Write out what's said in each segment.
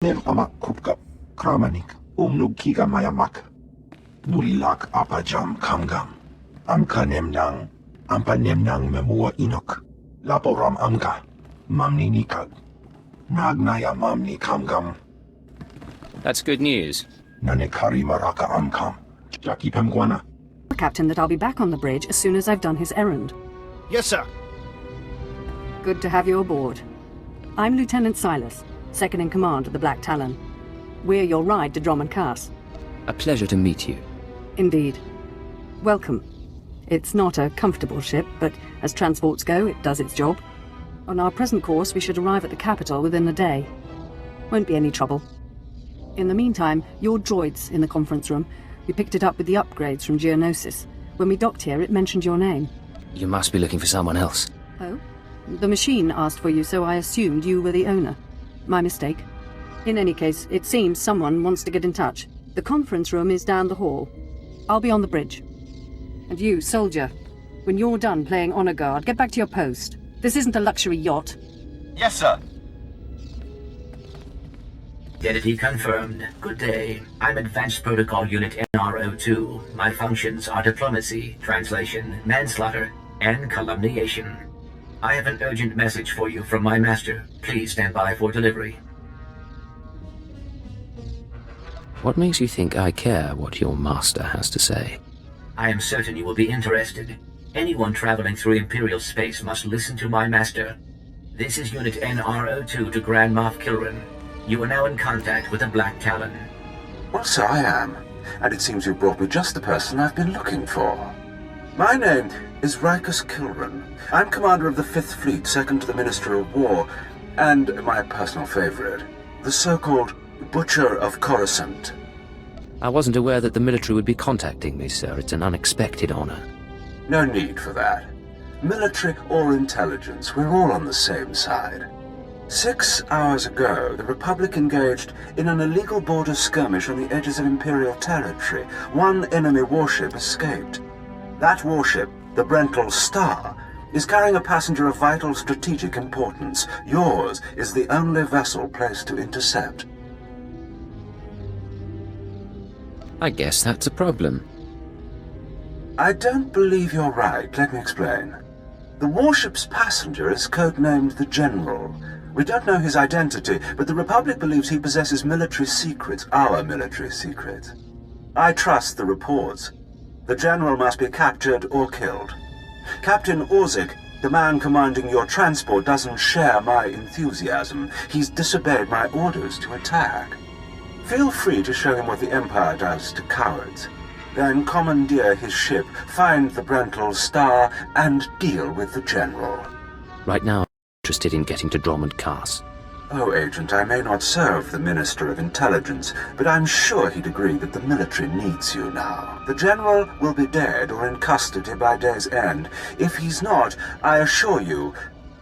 Nem amak kupka, kramanik, umnug kiga mayamak. Nulilak apajam kamgam. Amka nemnang, ampa nemnang memua inok. Laporam amka, mamni nikag. Nagnaya mamni kamgam. That's good news. Nanekari maraka amkam. Jackie Pemguana. Captain, that I'll be back on the bridge as soon as I've done his errand. Yes, sir. Good to have you aboard. I'm Lieutenant Silas, second in command of the Black Talon. We're your ride to Drummond Cass. A pleasure to meet you. Indeed. Welcome. It's not a comfortable ship, but as transports go, it does its job. On our present course, we should arrive at the capital within a day. Won't be any trouble. In the meantime, your droid's in the conference room. We picked it up with the upgrades from Geonosis. When we docked here, it mentioned your name. You must be looking for someone else. Oh? The machine asked for you, so I assumed you were the owner. My mistake. In any case, it seems someone wants to get in touch. The conference room is down the hall. I'll be on the bridge. And you, soldier, when you're done playing honor guard, get back to your post. This isn't a luxury yacht. Yes, sir. Identity confirmed. Good day. I'm Advanced Protocol Unit NRO2. My functions are diplomacy, translation, manslaughter, and calumniation. I have an urgent message for you from my master. Please stand by for delivery. What makes you think I care what your master has to say? I am certain you will be interested. Anyone traveling through Imperial space must listen to my master. This is Unit NRO2 to Grand Moff Kilran. You are now in contact with the Black Talon. Well, so I am. And it seems you've brought me just the person I've been looking for. My name is Rikus Kilran. I'm commander of the 5th Fleet, second to the Minister of War, and my personal favorite, the so-called Butcher of Coruscant. I wasn't aware that the military would be contacting me, sir. It's an unexpected honor. No need for that. Military or intelligence, we're all on the same side. 6 hours ago, the Republic engaged in an illegal border skirmish on the edges of Imperial territory. One enemy warship escaped. That warship, the Brendar Star, is carrying a passenger of vital strategic importance. Yours is the only vessel placed to intercept. I guess that's a problem. I don't believe you're right. Let me explain. The warship's passenger is codenamed the General. We don't know his identity, but the Republic believes he possesses military secrets, our military secrets. I trust the reports. The General must be captured or killed. Captain Orzik, the man commanding your transport, doesn't share my enthusiasm. He's disobeyed my orders to attack. Feel free to show him what the Empire does to cowards. Then commandeer his ship, find the Brendar Star, and deal with the General. Right now, I'm interested in getting to Drummond Cass. Oh, Agent, I may not serve the Minister of Intelligence, but I'm sure he'd agree that the military needs you now. The General will be dead or in custody by day's end. If he's not, I assure you,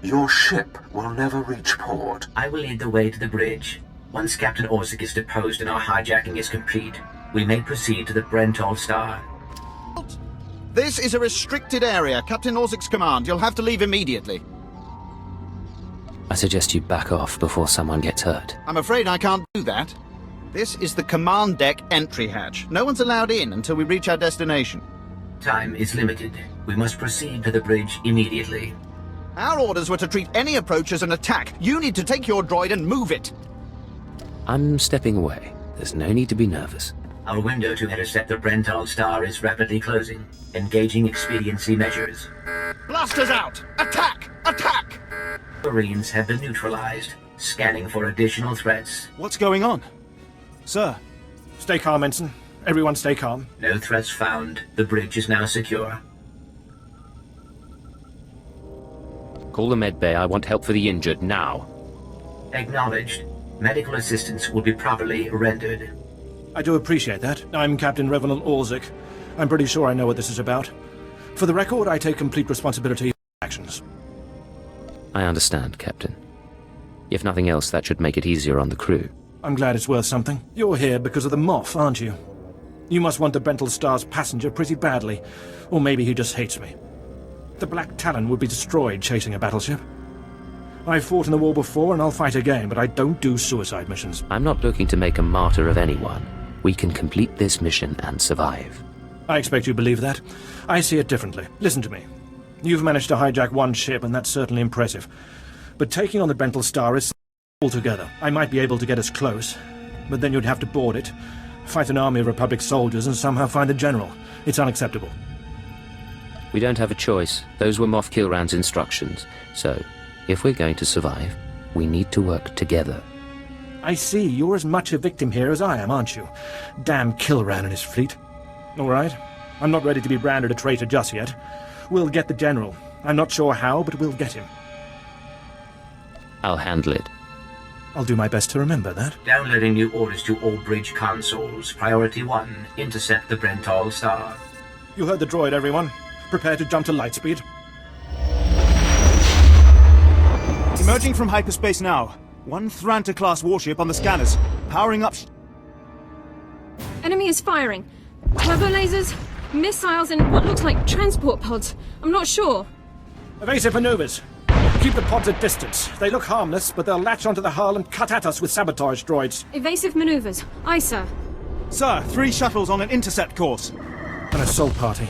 your ship will never reach port. I will lead the way to the bridge. Once Captain Orzik is deposed and our hijacking is complete, we may proceed to the Brendar Star. This is a restricted area. Captain Orzik's command. You'll have to leave immediately. I suggest you back off before someone gets hurt. I'm afraid I can't do that. This is the command deck entry hatch. No one's allowed in until we reach our destination. Time is limited. We must proceed to the bridge immediately. Our orders were to treat any approach as an attack. You need to take your droid and move it. I'm stepping away. There's no need to be nervous. Our window to intercept the Brendar Star is rapidly closing. Engaging expediency measures. Blasters out! Attack! Attack! Marines have been neutralized. Scanning for additional threats. What's going on? Sir, stay calm, Ensign. Everyone stay calm. No threats found. The bridge is now secure. Call the med bay. I want help for the injured now. Acknowledged. Medical assistance will be properly rendered. I do appreciate that. I'm Captain Revenant Orzik. I'm pretty sure I know what this is about. For the record, I take complete responsibility for my actions. I understand, Captain. If nothing else, that should make it easier on the crew. I'm glad it's worth something. You're here because of the Moff, aren't you? You must want the Brendar Star's passenger pretty badly. Or maybe he just hates me. The Black Talon would be destroyed chasing a battleship. I've fought in the war before and I'll fight again, but I don't do suicide missions. I'm not looking to make a martyr of anyone. We can complete this mission and survive. I expect you believe that. I see it differently. Listen to me. You've managed to hijack one ship, and that's certainly impressive. But taking on the Brendar Star is altogether. I might be able to get us close, but then you'd have to board it, fight an army of Republic soldiers, and somehow find the General. It's unacceptable. We don't have a choice. Those were Moff Kilran's instructions. So, if we're going to survive, we need to work together. I see. You're as much a victim here as I am, aren't you? Damn Kilran and his fleet. All right. I'm not ready to be branded a traitor just yet. We'll get the General. I'm not sure how, but we'll get him. I'll handle it. I'll do my best to remember that. Downloading new orders to all bridge consoles. Priority 1. Intercept the Brendar Star. You heard the droid, everyone. Prepare to jump to lightspeed. Emerging from hyperspace now. One Thranta-class warship on the scanners. Powering up... Enemy is firing. Turbo lasers, missiles, and what looks like transport pods. I'm not sure. Evasive maneuvers. Keep the pods at distance. They look harmless, but they'll latch onto the hull and cut at us with sabotage droids. Evasive maneuvers. Aye, sir. Sir, 3 shuttles on an intercept course. An assault party.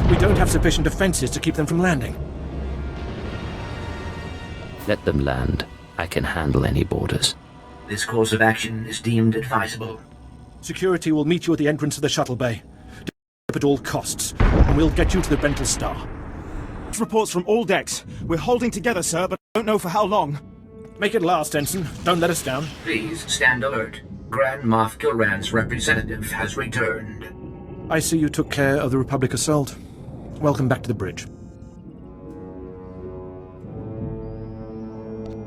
We don't have sufficient defenses to keep them from landing. Let them land. I can handle any borders. This course of action is deemed advisable. Security will meet you at the entrance of the shuttle bay. At all costs, and we'll get you to the Brendar Star. Reports from all decks. We're holding together, sir, but don't know for how long. Make it last, Ensign. Don't let us down. Please stand alert. Grand Moff Kilran's representative has returned. I see you took care of the Republic assault. Welcome back to the bridge.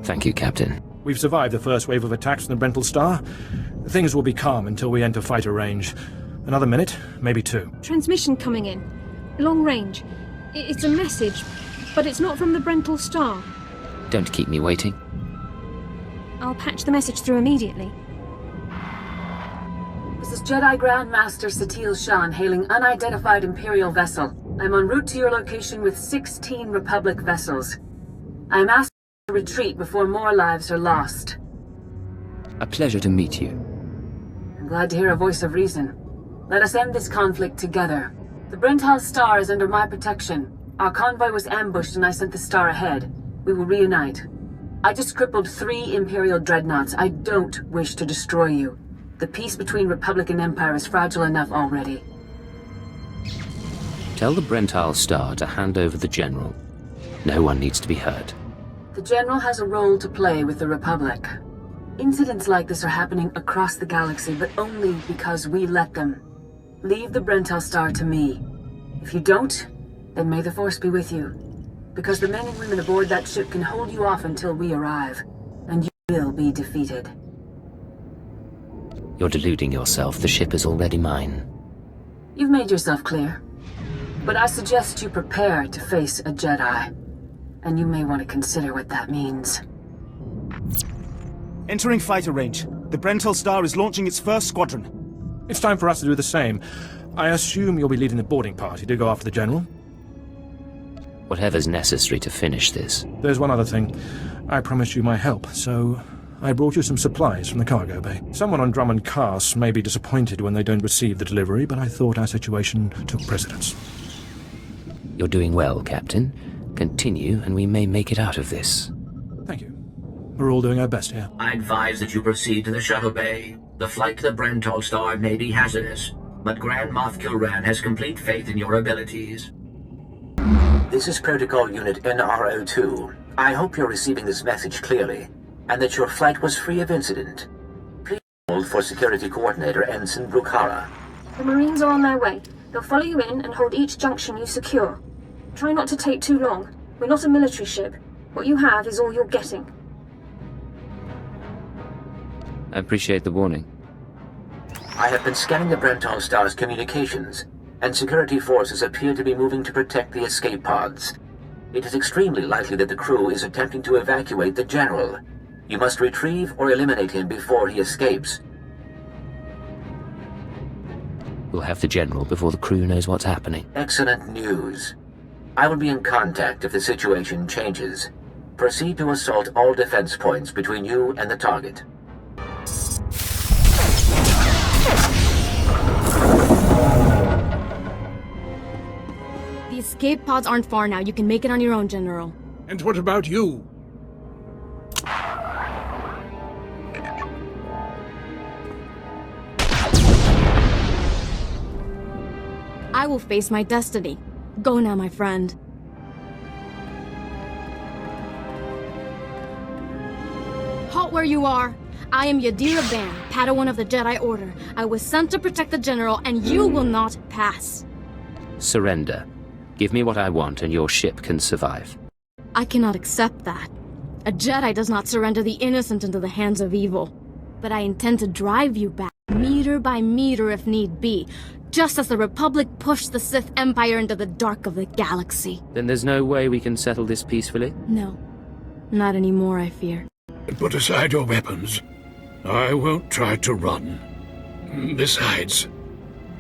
Thank you, Captain. We've survived the first wave of attacks from the Brendar Star. Things will be calm until we enter fighter range. Another minute, maybe 2. Transmission coming in. Long range. It's a message, but it's not from the Brendar Star. Don't keep me waiting. I'll patch the message through immediately. This is Jedi Grand Master Satil Shan hailing unidentified Imperial vessel. I'm en route to your location with 16 Republic vessels. I am asking you to retreat before more lives are lost. A pleasure to meet you. I'm glad to hear a voice of reason. Let us end this conflict together. The Brendar Star is under my protection. Our convoy was ambushed and I sent the Star ahead. We will reunite. I just crippled 3 Imperial dreadnoughts. I don't wish to destroy you. The peace between Republic and Empire is fragile enough already. Tell the Brendar Star to hand over the General. No one needs to be hurt. The General has a role to play with the Republic. Incidents like this are happening across the galaxy, but only because we let them. Leave the Brendar Star to me. If you don't, then may the Force be with you. Because the men and women aboard that ship can hold you off until we arrive, and you will be defeated. You're deluding yourself. The ship is already mine. You've made yourself clear. But I suggest you prepare to face a Jedi. And you may want to consider what that means. Entering fighter range. The Brendar Star is launching its first squadron. It's time for us to do the same. I assume you'll be leading the boarding party to go after the General? Whatever's necessary to finish this. There's one other thing. I promised you my help, so I brought you some supplies from the cargo bay. Someone on Drummond Cass may be disappointed when they don't receive the delivery, but I thought our situation took precedence. You're doing well, Captain. Continue, and we may make it out of this. Thank you. We're all doing our best here. I advise that you proceed to the shuttle bay. The flight to the Brendar Star may be hazardous, but Grand Moff Kilran has complete faith in your abilities. This is Protocol Unit NRO2. I hope you're receiving this message clearly, and that your flight was free of incident. Please hold for Security Coordinator Ensign Brukhara. The Marines are on their way. They'll follow you in and hold each junction you secure. Try not to take too long. We're not a military ship. What you have is all you're getting. I appreciate the warning. I have been scanning the Brendar Star's communications, and security forces appear to be moving to protect the escape pods. It is extremely likely that the crew is attempting to evacuate the General. You must retrieve or eliminate him before he escapes. We'll have the General before the crew knows what's happening. Excellent news. I will be in contact if the situation changes. Proceed to assault all defense points between you and the target. The escape pods aren't far now. You can make it on your own, General. And what about you? I will face my destiny. Go now, my friend. Halt where you are. I am Yadira Ban, Padawan of the Jedi Order. I was sent to protect the General, and you will not pass. Surrender. Give me what I want, and your ship can survive. I cannot accept that. A Jedi does not surrender the innocent into the hands of evil. But I intend to drive you back, meter by meter if need be, just as the Republic pushed the Sith Empire into the dark of the galaxy. Then there's no way we can settle this peacefully? No. Not anymore, I fear. Put aside your weapons. I won't try to run. Besides,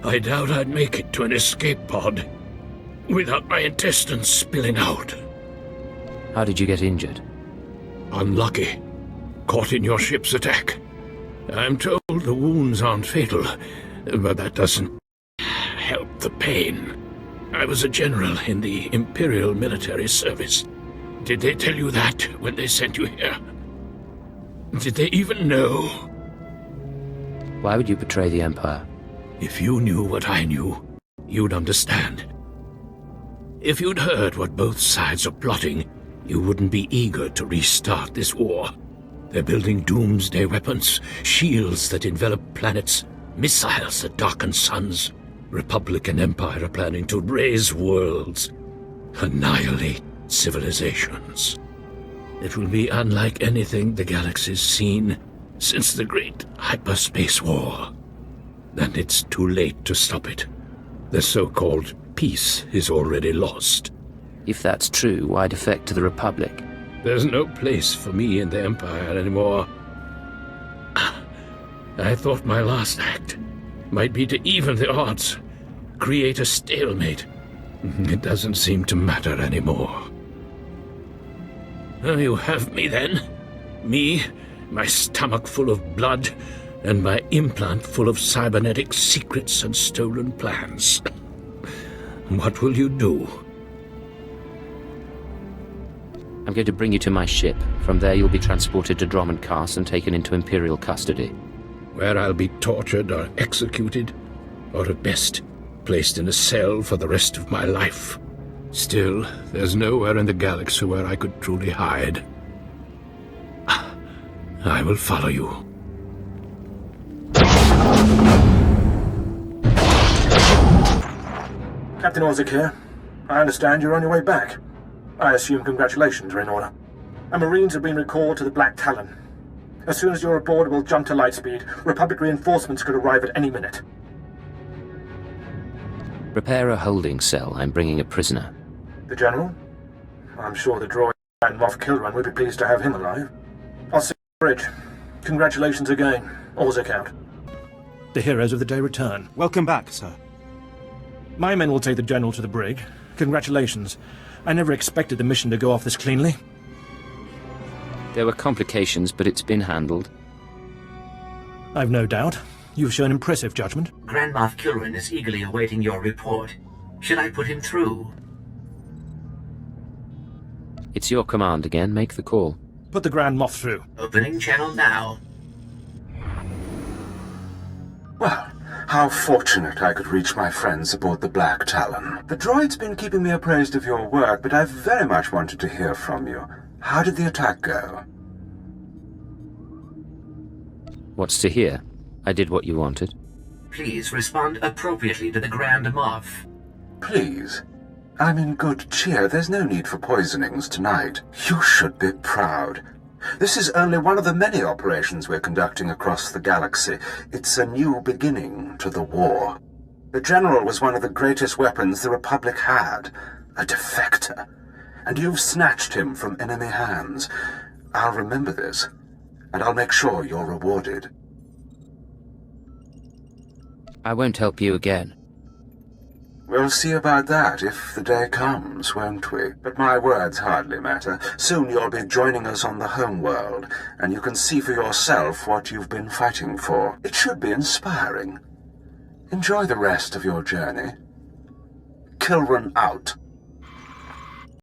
I doubt I'd make it to an escape pod without my intestines spilling out. How did you get injured? Unlucky. Caught in your ship's attack. I'm told the wounds aren't fatal, but that doesn't help the pain. I was a general in the Imperial military service. Did they tell you that when they sent you here? Did they even know? Why would you betray the Empire? If you knew what I knew, you'd understand. If you'd heard what both sides are plotting, you wouldn't be eager to restart this war. They're building doomsday weapons, shields that envelop planets, missiles that darken suns. Republic and Empire are planning to raise worlds, annihilate civilizations. It will be unlike anything the galaxy's seen since the Great Hyperspace War. And it's too late to stop it. The so-called peace is already lost. If that's true, why defect to the Republic? There's no place for me in the Empire anymore. I thought my last act might be to even the odds, create a stalemate. It doesn't seem to matter anymore. You have me then. Me, my stomach full of blood, and my implant full of cybernetic secrets and stolen plans. What will you do? I'm going to bring you to my ship. From there you'll be transported to Drummond Cast and taken into Imperial custody. Where I'll be tortured or executed, or at best, placed in a cell for the rest of my life. Still, there's nowhere in the galaxy where I could truly hide. I will follow you. Captain Orzik here. I understand you're on your way back. I assume congratulations are in order. Our Marines have been recalled to the Black Talon. As soon as you're aboard, we'll jump to light speed. Republic reinforcements could arrive at any minute. Prepare a holding cell. I'm bringing a prisoner. The General? I'm sure the droid and Moff Kilran would be pleased to have him alive. I'll see you on the bridge. Congratulations again. Orzik out. The heroes of the day return. Welcome back, sir. My men will take the General to the brig. Congratulations. I never expected the mission to go off this cleanly. There were complications, but it's been handled. I've no doubt. You've shown impressive judgment. Grand Moff Kilran is eagerly awaiting your report. Should I put him through? It's your command again. Make the call. Put the Grand Moff through. Opening channel now. Well, how fortunate I could reach my friends aboard the Black Talon. The droid's been keeping me appraised of your work, but I've very much wanted to hear from you. How did the attack go? What's to hear? I did what you wanted. Please respond appropriately to the Grand Moff. Please. I'm in good cheer. There's no need for poisonings tonight. You should be proud. This is only one of the many operations we're conducting across the galaxy. It's a new beginning to the war. The General was one of the greatest weapons the Republic had, a defector. And you've snatched him from enemy hands. I'll remember this, and I'll make sure you're rewarded. I won't help you again. We'll see about that if the day comes, won't we? But my words hardly matter. Soon you'll be joining us on the homeworld, and you can see for yourself what you've been fighting for. It should be inspiring. Enjoy the rest of your journey. Kilran out.